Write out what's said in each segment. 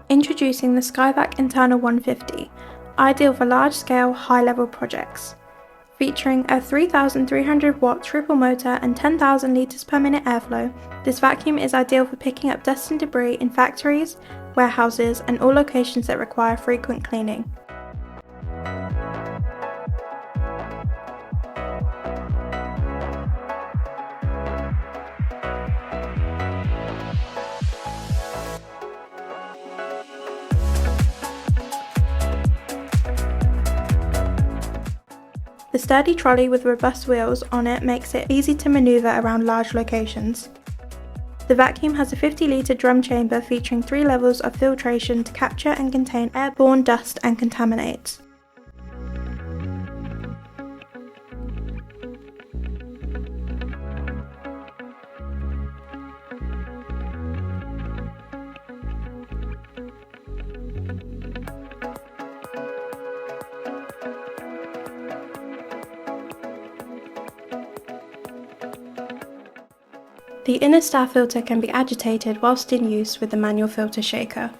Introducing the skyVac Internal 150, ideal for large-scale, high-level projects. Featuring a 3,300 watt triple motor and 10,000 litres per minute airflow, this vacuum is ideal for picking up dust and debris in factories, warehouses and all locations that require frequent cleaning. The sturdy trolley with robust wheels on it makes it easy to manoeuvre around large locations. The vacuum has a 50-litre drum chamber featuring 3 levels of filtration to capture and contain airborne dust and contaminants. The inner star filter can be agitated whilst in use with the manual filter shaker.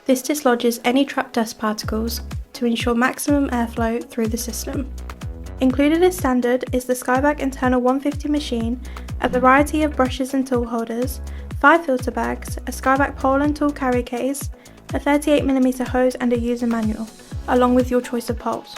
This dislodges any trapped dust particles to ensure maximum airflow through the system. Included as standard is the skyVac Internal 150 machine, a variety of brushes and tool holders, 5 filter bags, a skyVac pole and tool carry case, a 38mm hose and a user manual, along with your choice of poles.